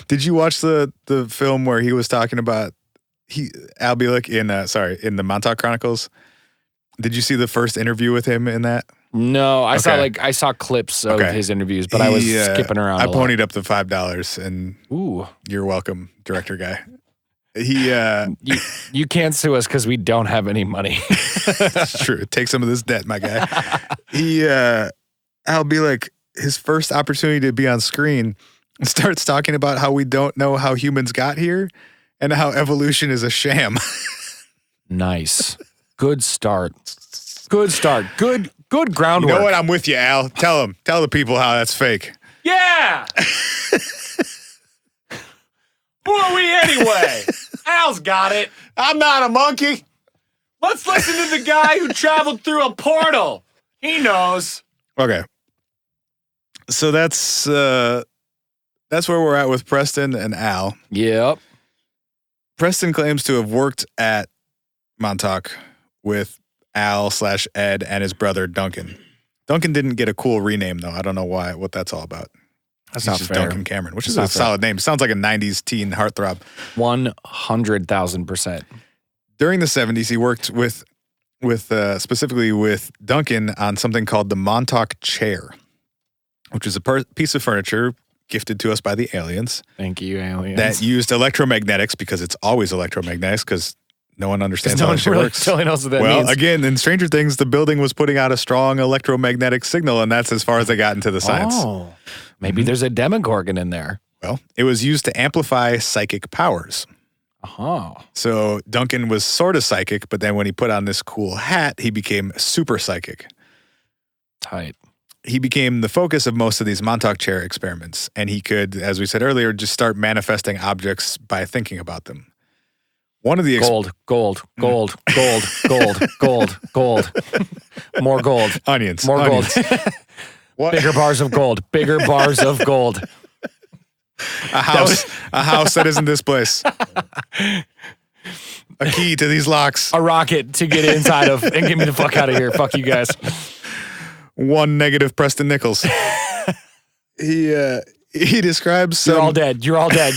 did you watch the film where he was talking about Al Bilek in the Montauk Chronicles? Did you see the first interview with him in that? No, I saw clips of his interviews, but I was skipping around. I ponied up the $5, and you're welcome, director guy. You can't sue us because we don't have any money. It's true. Take some of this debt, my guy. Al Bilek, his first opportunity to be on screen, starts talking about how we don't know how humans got here and how evolution is a sham. Nice. Good start. Good groundwork. You know what? I'm with you, Al. Tell the people how that's fake. Yeah. Who are we anyway? Al's got it. I'm not a monkey. Let's listen to the guy who traveled through a portal. He knows. Okay. So that's where we're at with Preston and Al. Yep. Preston claims to have worked at Montauk with Al/Ed and his brother Duncan. Duncan didn't get a cool rename though. I don't know what that's all about. That's He's not just fair. Duncan Cameron, which is a solid name. Sounds like a 90s teen heartthrob. 100,000%. During the 70s, he worked with specifically with Duncan on something called the Montauk chair, which is a piece of furniture gifted to us by the aliens. Thank you, aliens. That used electromagnetics, because it's always electromagnetics, because no one understands how it works. Totally knows what that means. means. Well, again, in Stranger Things, the building was putting out a strong electromagnetic signal, and that's as far as they got into the science. Oh, maybe there's a Demogorgon in there. Well, it was used to amplify psychic powers. Oh. So Duncan was sort of psychic, but then when he put on this cool hat, he became super psychic. Tight. He became the focus of most of these Montauk chair experiments, and he could, as we said earlier, just start manifesting objects by thinking about them. One of the gold. More gold. Onions. More onions. gold. What? Bigger bars of gold. A house that isn't this place. A key to these locks. A rocket to get inside of and get me the fuck out of here. Fuck you guys. One negative Preston Nichols. He describes some... You're all dead.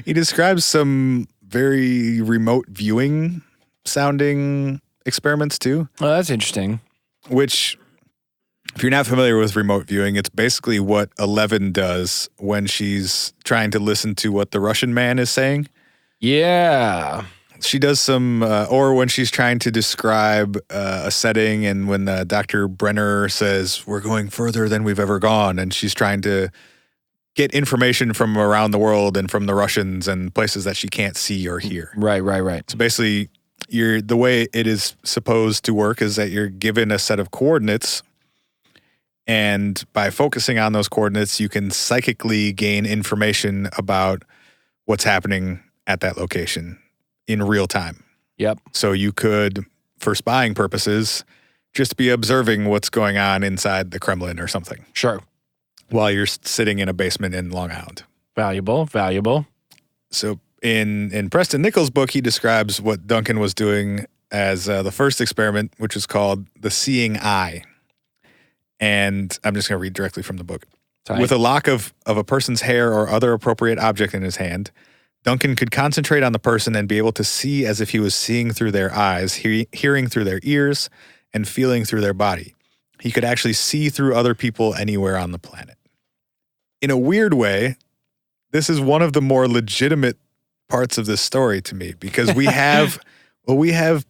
He describes some very remote viewing sounding experiments too. Oh, that's interesting. Which, if you're not familiar with remote viewing, it's basically what Eleven does when she's trying to listen to what the Russian man is saying. Yeah. She does some, or when she's trying to describe a setting, and when Dr. Brenner says, we're going further than we've ever gone, and she's trying to get information from around the world and from the Russians and places that she can't see or hear. Right. So basically, the way it is supposed to work is that you're given a set of coordinates, and by focusing on those coordinates, you can psychically gain information about what's happening at that location. in real time. Yep. So you could, for spying purposes, just be observing what's going on inside the Kremlin or something. Sure. While you're sitting in a basement in Long Island. Valuable. So in Preston Nichols' book, he describes what Duncan was doing as the first experiment, which is called the seeing eye. And I'm just going to read directly from the book. Tight. With a lock of a person's hair or other appropriate object in his hand, Duncan could concentrate on the person and be able to see as if he was seeing through their eyes, hearing through their ears, and feeling through their body. He could actually see through other people anywhere on the planet. In a weird way, this is one of the more legitimate parts of this story to me, because we have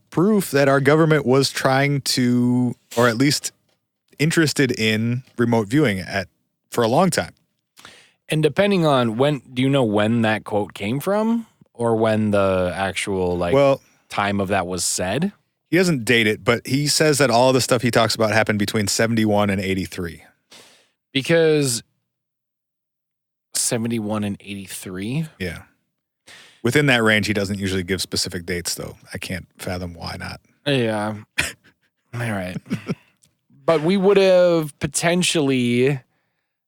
proof that our government was trying to, or at least interested in, remote viewing for a long time. And depending on do you know when that quote came from, or when the actual time of that was said? He doesn't date it, but he says that all the stuff he talks about happened between 71 and 83. Because 71 and 83? Yeah. Within that range, he doesn't usually give specific dates, though. I can't fathom why not. Yeah. All right. But we would have potentially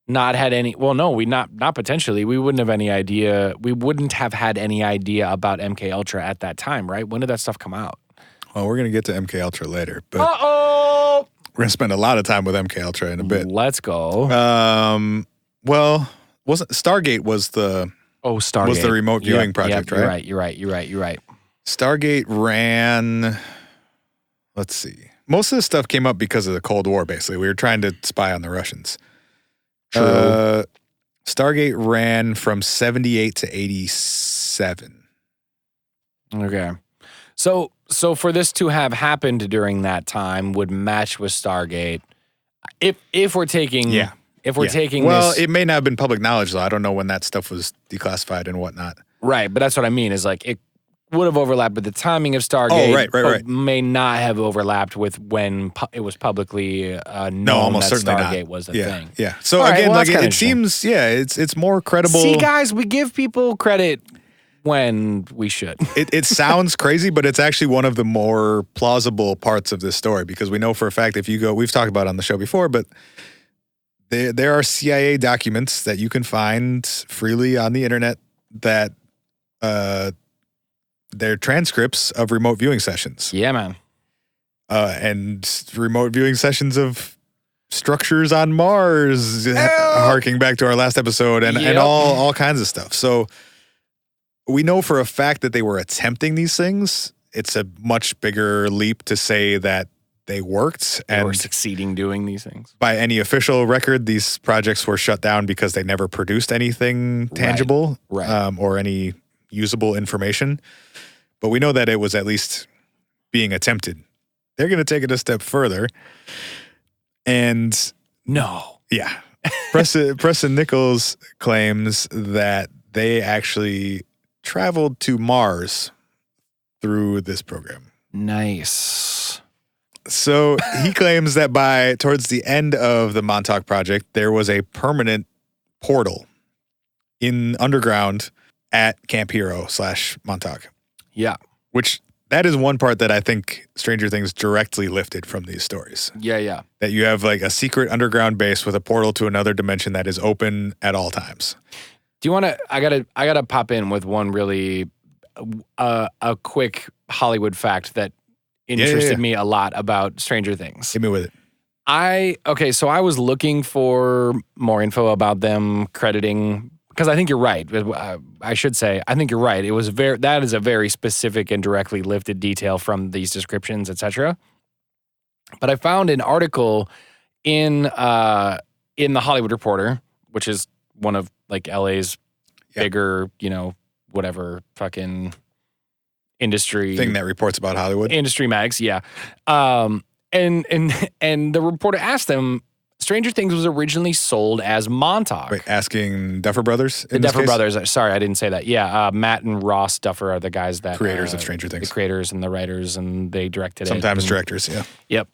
not had any, not potentially. We wouldn't have any idea. We wouldn't have had any idea about MK Ultra at that time, right? When did that stuff come out? Well, we're going to get to MK Ultra later, but we're going to spend a lot of time with MK Ultra in a bit. Let's go. Wasn't Stargate was the Stargate was the remote viewing project, right? You're right. Stargate ran, let's see. Most of this stuff came up because of the Cold War, basically. We were trying to spy on the Russians. True. Stargate ran from 78 to 87. Okay. So for this to have happened during that time would match with Stargate. If we're taking taking this, it may not have been public knowledge, though. I don't know when that stuff was declassified and whatnot. Right, but that's what I mean is like it would have overlapped with the timing of Stargate. Oh, right. But may not have overlapped with when it was publicly known almost that certainly Stargate not. was a thing. Yeah. So All again, right, it seems, it's more credible. See, guys, we give people credit when we should. It sounds crazy, but it's actually one of the more plausible parts of this story, because we know for a fact we've talked about it on the show before, but there are CIA documents that you can find freely on the internet that they're transcripts of remote viewing sessions. Yeah, man. And remote viewing sessions of structures on Mars, harking back to our last episode, and all kinds of stuff. So we know for a fact that they were attempting these things. It's a much bigger leap to say that they worked. They were succeeding doing these things. By any official record, these projects were shut down because they never produced anything tangible or any usable information. But we know that it was at least being attempted. They're going to take it a step further. And no. Yeah. Preston Nichols claims that they actually traveled to Mars through this program. Nice. So he claims that towards the end of the Montauk Project, there was a permanent portal in underground at Camp Hero / Montauk. Yeah. Which that is one part that I think Stranger Things directly lifted from these stories. Yeah. That you have like a secret underground base with a portal to another dimension that is open at all times. Do you want to? I gotta pop in with one really a quick Hollywood fact that interested me a lot about Stranger Things. Hit me with it. So I was looking for more info about them crediting, because I think you're right. I should say I think you're right. That is a very specific and directly lifted detail from these descriptions, etc. But I found an article in the Hollywood Reporter, which is one of like LA's bigger, whatever fucking industry thing that reports about Hollywood. Industry mags, yeah. And the reporter asked them, Stranger Things was originally sold as Montauk. Wait, asking Duffer Brothers? The Duffer Brothers. Sorry, I didn't say that. Yeah, Matt and Ross Duffer are the guys that creators of Stranger Things. The creators and the writers, and they directed Sometimes it. directors, yeah. Yep.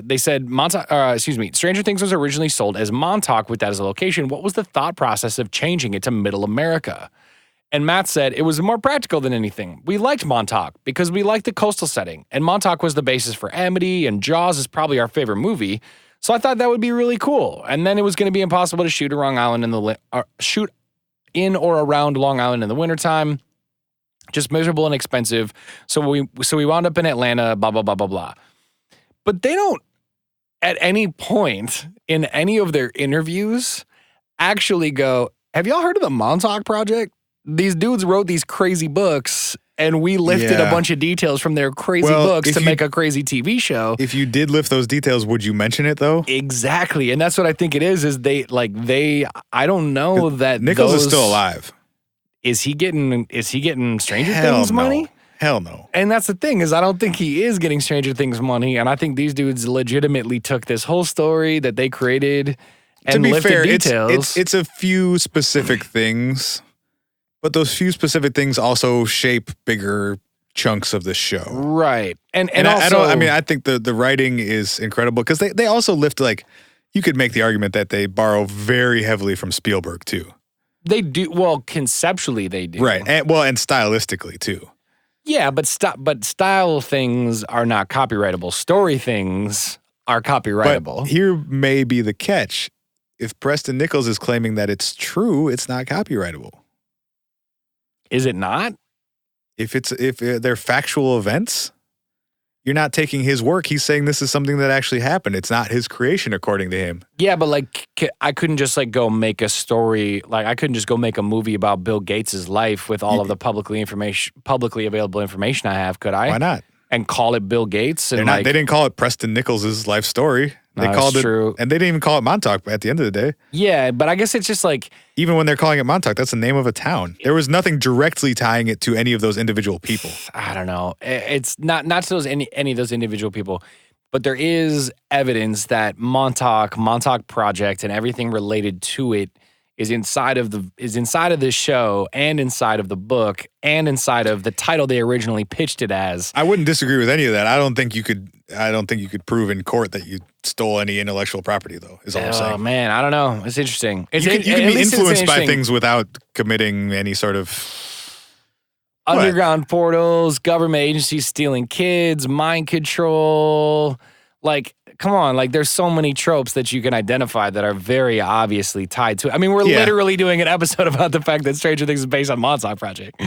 They said Stranger Things was originally sold as Montauk with that as a location. What was the thought process of changing it to Middle America? And Matt said it was more practical than anything. We liked Montauk because we liked the coastal setting, and Montauk was the basis for Amity, and Jaws is probably our favorite movie. So I thought that would be really cool. And then it was going to be impossible to shoot shoot in or around Long Island in the wintertime. Just miserable and expensive. So we wound up in Atlanta, blah, blah, blah, blah, blah. But they don't, at any point in any of their interviews, actually go, have y'all heard of the Montauk Project? These dudes wrote these crazy books, and we lifted a bunch of details from their crazy books to make a crazy TV show. If you did lift those details, would you mention it though? Exactly. And that's what I think it is I don't know that Nichols is still alive. Is he getting Stranger Things money? Hell no. And that's the thing, is I don't think he is getting Stranger Things money. And I think these dudes legitimately took this whole story that they created and lifted details. It's a few specific things. But those few specific things also shape bigger chunks of the show. Right. And also, I think the writing is incredible because they also lift, like, you could make the argument that they borrow very heavily from Spielberg too. They do. Well, conceptually they do. Right. And stylistically too. Yeah, but style things are not copyrightable. Story things are copyrightable. But here may be the catch. If Preston Nichols is claiming that it's true, it's not copyrightable. Is it not? If they're factual events, you're not taking his work. He's saying this is something that actually happened. It's not his creation, according to him. Yeah, but like, I couldn't just like go make a story. Like, I couldn't just go make a movie about Bill Gates' life with all of the publicly available information I have, could I? Why not? And call it Bill Gates? And they didn't call it Preston Nichols' life story. They called it, true. And they didn't even call it Montauk at the end of the day. Yeah, but I guess it's just like, even when they're calling it Montauk, that's the name of a town. There was nothing directly tying it to any of those individual people. I don't know. It's not to any of those individual people, but there is evidence that Montauk Project, and everything related to it is inside of this show, and inside of the book, and inside of the title they originally pitched it as. I wouldn't disagree with any of that. I don't think you could prove in court that you stole any intellectual property, though, is all I'm saying. Oh, man, I don't know. It's interesting. You can be influenced by things without committing any sort of underground portals, government agencies stealing kids, mind control. Like, come on, like, there's so many tropes that you can identify that are very obviously tied to it. I mean, we're literally doing an episode about the fact that Stranger Things is based on Montauk Project.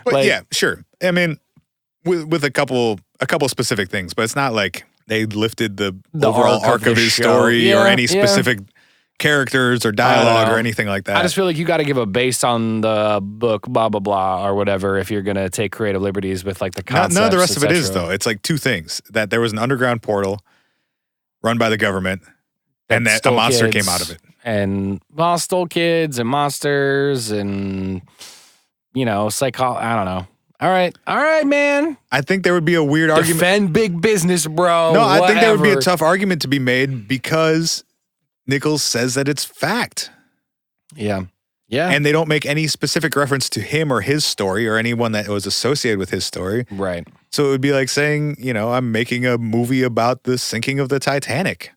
But yeah, sure. I mean, with a couple specific things, but it's not like they lifted the overall arc of his story or any specific characters or dialogue or anything like that. I just feel like you got to give a base on the book, blah, blah, blah, or whatever, if you're going to take creative liberties with like the concepts. None of the rest of it is, though. It's like two things: that there was an underground portal run by the government, and that a monster came out of it. And, stole kids and monsters and, I don't know. All right, man. I think there would be a weird argument. Defend big business, bro. No, I think there would be a tough argument to be made because Nichols says that it's fact. Yeah. Yeah. And they don't make any specific reference to him or his story or anyone that was associated with his story. Right. So it would be like saying, I'm making a movie about the sinking of the Titanic.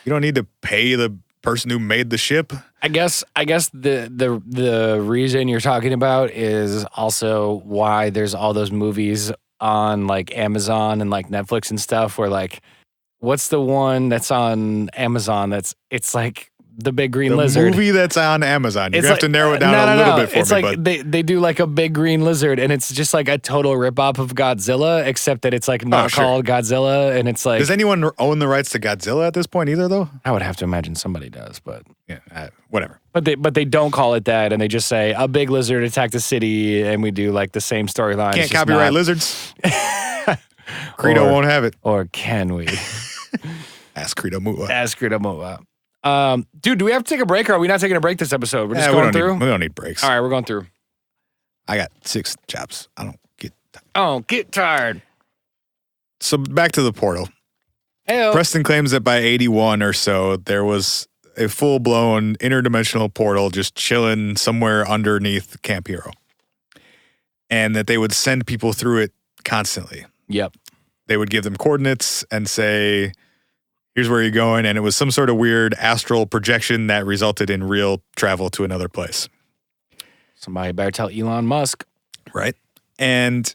You don't need to pay the person who made the ship. I guess the reason you're talking about is also why there's all those movies on like Amazon and like Netflix and stuff where like, what's the one that's on Amazon it's like the big green lizard. The movie that's on Amazon. You have to narrow it down a little bit for me. It's like they do like a big green lizard, and it's just like a total ripoff of Godzilla, except that it's like not called Godzilla, and it's like. Does anyone own the rights to Godzilla at this point either, though? I would have to imagine somebody does, but yeah, whatever. But they don't call it that, and they just say a big lizard attacked a city, and we do like the same storyline. Can't copyright lizards. Credo won't have it. Or can we? Ask Credo Mua. Ask Credo Mua. Dude, do we have to take a break, or are we not taking a break this episode? We're just going through? We don't need breaks. All right, we're going through. I got 6 jobs. I don't get tired. Oh, get tired. So back to the portal. Hey-o. Preston claims that by 81 or so, there was a full-blown interdimensional portal just chilling somewhere underneath Camp Hero. And that they would send people through it constantly. Yep. They would give them coordinates and say, here's where you're going. And it was some sort of weird astral projection that resulted in real travel to another place. Somebody better tell Elon Musk. Right. And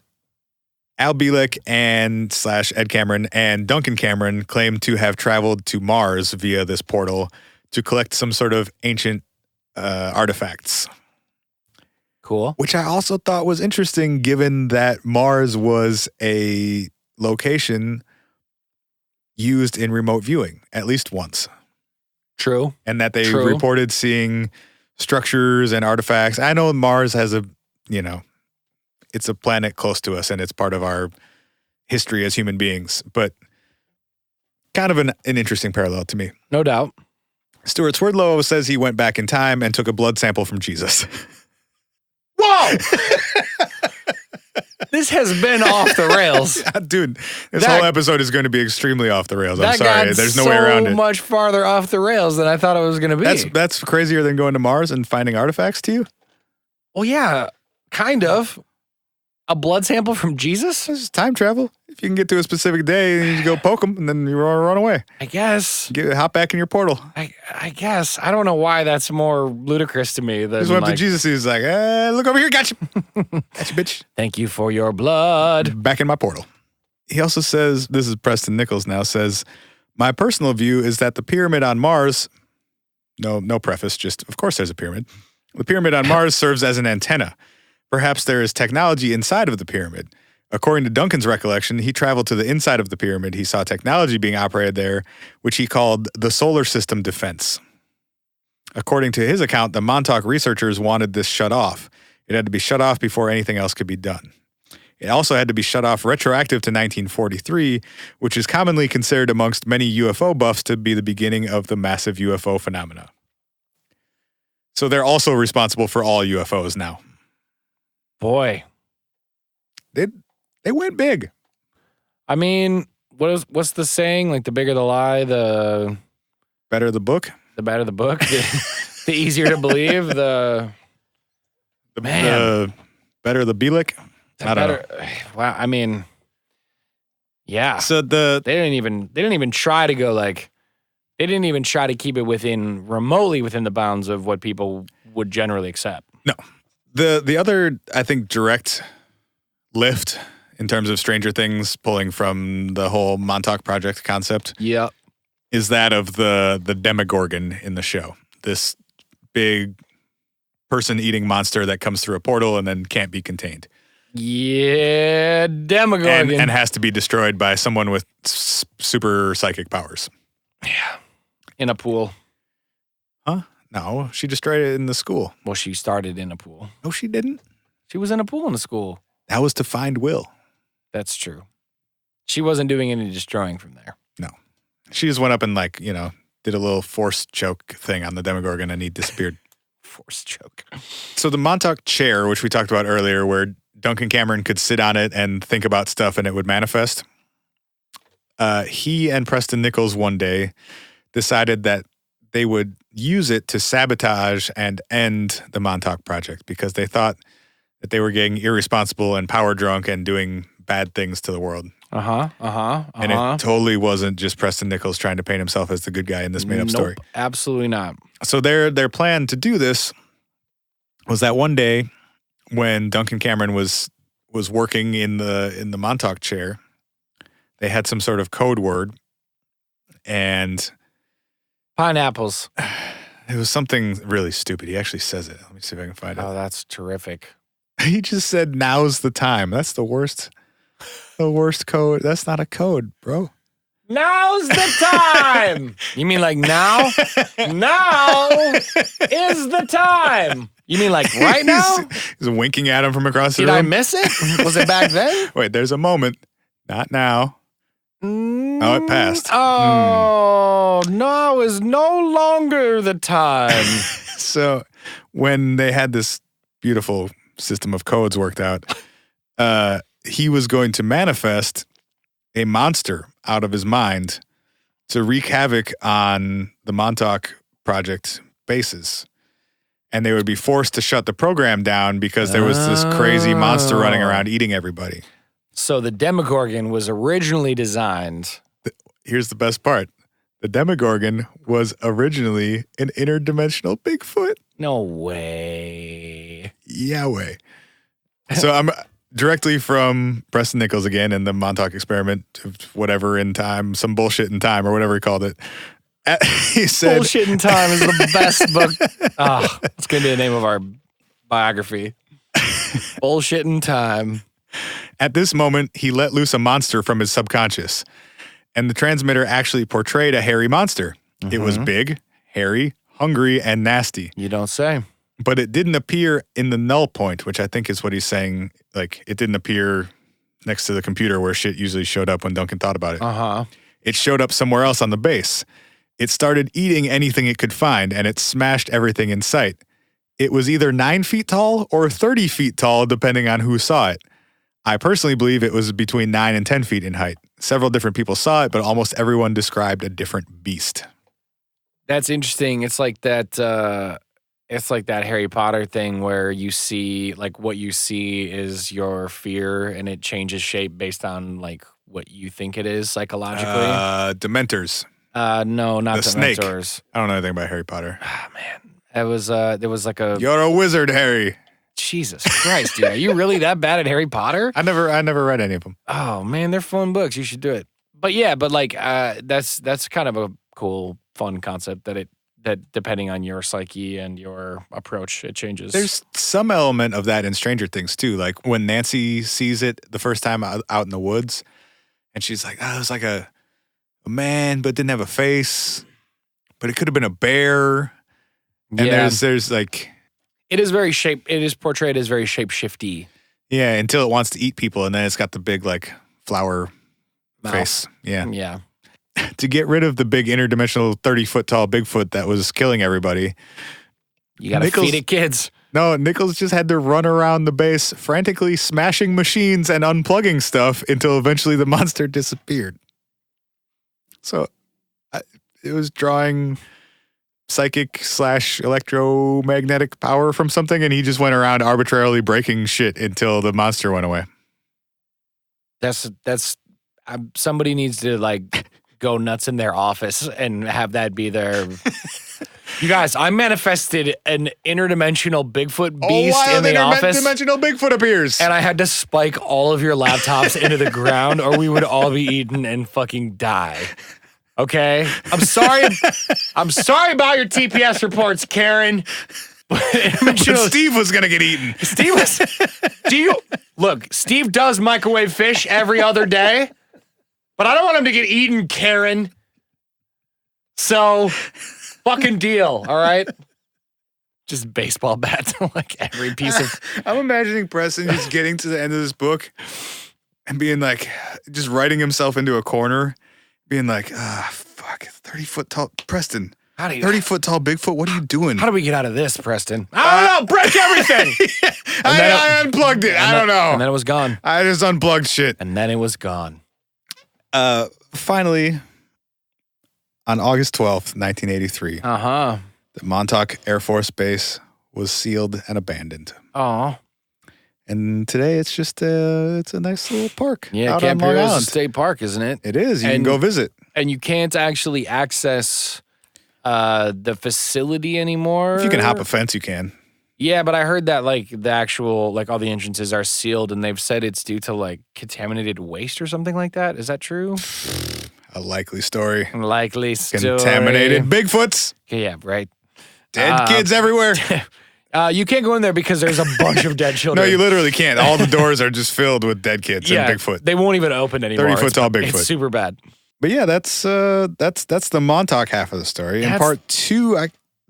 Al Bilek and / Ed Cameron and Duncan Cameron claim to have traveled to Mars via this portal to collect some sort of ancient artifacts. Cool. Which I also thought was interesting, given that Mars was a location used in remote viewing at least once. True. And that they reported seeing structures and artifacts. I know Mars has it's a planet close to us and it's part of our history as human beings, but kind of an interesting parallel to me. No doubt. Stewart Swerdlow says he went back in time and took a blood sample from Jesus. Whoa! This has been off the rails. Dude, this whole episode is going to be extremely off the rails. I'm sorry. There's no way around it. So much farther off the rails than I thought it was going to be. That's crazier than going to Mars and finding artifacts to you? Well, yeah, kind of. A blood sample from Jesus? This is time travel. If you can get to a specific day, you go poke them, and then you run away. I guess. Hop back in your portal. I guess. I don't know why that's more ludicrous to me than just went up to Jesus. He's like, look over here, gotcha. Gotcha, bitch. Thank you for your blood. Back in my portal. He also says, this is Preston Nichols now, says, my personal view is that the pyramid on Mars, no preface, just, of course there's a pyramid. The pyramid on Mars serves as an antenna. Perhaps there is technology inside of the pyramid. According to Duncan's recollection, he traveled to the inside of the pyramid. He saw technology being operated there, which he called the solar system defense. According to his account, the Montauk researchers wanted this shut off. It had to be shut off before anything else could be done. It also had to be shut off retroactive to 1943, which is commonly considered amongst many UFO buffs to be the beginning of the massive UFO phenomena. So they're also responsible for all UFOs now. Boy. They went big. I mean, what's the saying? Like, the bigger the lie, the better the book. The better the book. The easier to believe. The better the Bilek. I don't know. Wow. I mean, yeah. So they didn't even try to go like. They didn't even try to keep it remotely within the bounds of what people would generally accept. No. The other, I think, direct lift in terms of Stranger Things pulling from the whole Montauk Project concept is that of the Demogorgon in the show. This big person-eating monster that comes through a portal and then can't be contained. Yeah, Demogorgon. And has to be destroyed by someone with super psychic powers. Yeah. In a pool. Huh? No, she destroyed it in the school. Well, she started in a pool. No, she didn't. She was in a pool in the school. That was to find Will. That's true. She wasn't doing any destroying from there. No. She just went up and did a little force choke thing on the Demogorgon and he disappeared. Force choke. So the Montauk chair, which we talked about earlier, where Duncan Cameron could sit on it and think about stuff and it would manifest. He and Preston Nichols one day decided that they would use it to sabotage and end the Montauk Project because they thought that they were getting irresponsible and power drunk and doing bad things to the world. And it totally wasn't just Preston Nichols trying to paint himself as the good guy in this made-up story. Absolutely not. So their plan to do this was that one day when Duncan Cameron was working in the Montauk chair, they had some sort of code word, and pineapples. It was something really stupid. He actually says it. Let me see if I can find it. Oh, that's terrific. He just said, "Now's the time." That's the worst. The worst code. That's not a code, bro. Now's the time. You mean like now? Now is the time. You mean like right now? He's winking at him from across the room. Did I miss it? Was it back then? Wait, there's a moment. Not now. Oh, it passed. Oh, now is no longer the time. So when they had this beautiful system of codes worked out, he was going to manifest a monster out of his mind to wreak havoc on the Montauk Project bases. And they would be forced to shut the program down because there was this crazy monster running around eating everybody. So the Demogorgon was originally designed. Here's the best part. The Demogorgon was originally an interdimensional Bigfoot. No way. Yahweh. So I'm directly from Preston Nichols again and the Montauk experiment, whatever in time, some bullshit in time or whatever he called it. He said, Bullshit in Time is the best book. Oh, it's going to be the name of our biography. Bullshit in Time. At this moment, he let loose a monster from his subconscious. And the transmitter actually portrayed a hairy monster. It was big, hairy, hungry, and nasty. You don't say. But it didn't appear in the null point, which I think is what he's saying. Like, it didn't appear next to the computer where shit usually showed up when Duncan thought about it. Uh-huh. It showed up somewhere else on the base. It started eating anything it could find, and it smashed everything in sight. It was either 9 feet tall or 30 feet tall, depending on who saw it. I personally believe it was between 9 and 10 feet in height. Several different people saw it, but almost everyone described a different beast. That's interesting. It's like that Harry Potter thing where you see, like, what you see is your fear and it changes shape based on, like, what you think it is psychologically. Dementors. No, not the Dementors. Snake. I don't know anything about Harry Potter. Ah, man. There was like a... You're a wizard, Harry. Jesus Christ, dude. Are you really that bad at Harry Potter? I never read any of them. Oh, man, they're fun books. You should do it. But yeah, that's kind of a cool, fun concept that depending on your psyche and your approach, it changes. There's some element of that in Stranger Things too. Like when Nancy sees it the first time out in the woods, and she's like, "Oh, it was like a man, but didn't have a face, but it could have been a bear." And there's like, it is portrayed as very shape-shifty. Yeah, until it wants to eat people, and then it's got the big like flower face. Yeah. Yeah. To get rid of the big interdimensional 30-foot tall Bigfoot that was killing everybody. You got to feed it kids. No, Nichols just had to run around the base frantically smashing machines and unplugging stuff until eventually the monster disappeared. So it was drawing psychic / electromagnetic power from something, and he just went around arbitrarily breaking shit until the monster went away. Somebody needs to like go nuts in their office and have that be their... You guys, I manifested an interdimensional Bigfoot beast in the office. Interdimensional Bigfoot appears. And I had to spike all of your laptops into the ground or we would all be eaten and fucking die. Okay? I'm sorry about your TPS reports, Karen. But Steve was going to get eaten. Look, Steve does microwave fish every other day, but I don't want him to get eaten, Karen. So, fucking deal, all right? Just baseball bat to like every piece of... I'm imagining Preston just getting to the end of this book and being like, just writing himself into a corner, being like, fuck, 30-foot tall, Preston. 30-foot tall Bigfoot, what are you doing? How do we get out of this, Preston? I don't know, break everything! I unplugged it, I don't know. And then it was gone. I just unplugged shit. And then it was gone. Finally, on August 12th, 1983, the Montauk Air Force Base was sealed and abandoned. Aw. And today it's just it's a nice little park. Yeah, out Camp on Long Heroes Island. State Park, isn't it? It is. You can go visit. And you can't actually access the facility anymore. If you can hop a fence, you can. Yeah, but I heard that like the actual, like all the entrances are sealed and they've said it's due to like contaminated waste or something like that. Is that true? A likely story. Likely story. Contaminated Bigfoots. Yeah, right. Dead kids everywhere. You can't go in there because there's a bunch of dead children. No, you literally can't. All the doors are just filled with dead kids and Bigfoot. They won't even open anymore. 30-foot tall Bigfoot. It's super bad. But yeah, that's the Montauk half of the story. In part two,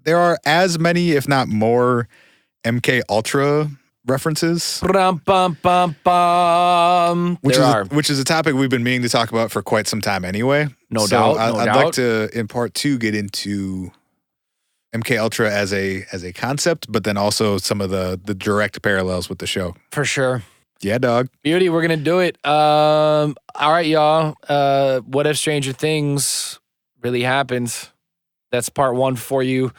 there are as many, if not more, MK Ultra references. Which is a topic we've been meaning to talk about for quite some time anyway. No doubt. I'd like to, in part two, get into MK Ultra as a concept, but then also some of the direct parallels with the show. For sure. Yeah, dog. Beauty, we're going to do it. All right, y'all. What if Stranger Things really happened? That's part one for you.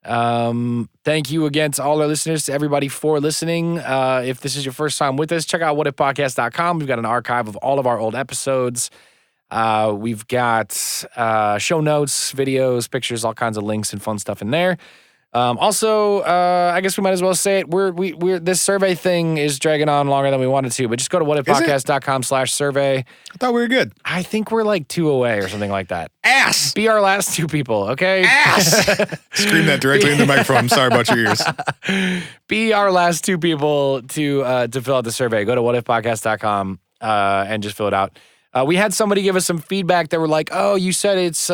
Thank you again to all our listeners, to everybody for listening. If this is your first time with us, check out whatifpodcast.com. We've got an archive of all of our old episodes. We've got show notes, videos, pictures, all kinds of links and fun stuff in there. Also, I guess we might as well say it. We're this survey thing is dragging on longer than we wanted to, but just go to whatifpodcast.com/survey. I thought we were good. I think we're like 2 away or something like that. Ass! Be our last 2 people, okay? Ass! Scream that directly in the microphone. I'm sorry about your ears. Be our last 2 people to fill out the survey. Go to whatifpodcast.com and just fill it out. We had somebody give us some feedback that were like, "Oh, you said it's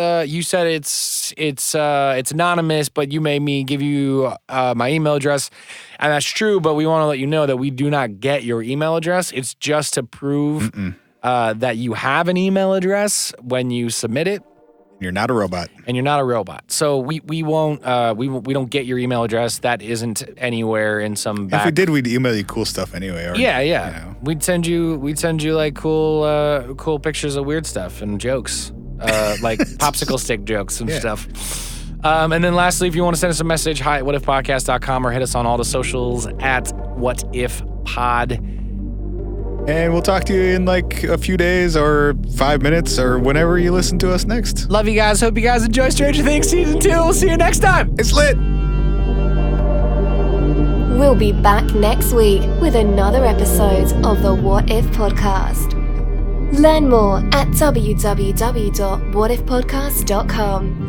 anonymous, but you made me give you my email address," and that's true. But we want to let you know that we do not get your email address. It's just to prove that you have an email address when you submit it. You're not a robot. And you're not a robot. So we won't we don't get your email address. That isn't anywhere in some back. If we did, we'd email you cool stuff anyway. Or, yeah. You know. We'd send you like cool pictures of weird stuff and jokes. Like popsicle stick jokes and stuff. And then lastly, if you want to send us a message, hi at whatifpodcast.com or hit us on all the socials at whatifpod. And we'll talk to you in like a few days or 5 minutes or whenever you listen to us next. Love you guys. Hope you guys enjoy Stranger Things Season 2. We'll see you next time. It's lit. We'll be back next week with another episode of the What If Podcast. Learn more at www.whatifpodcast.com.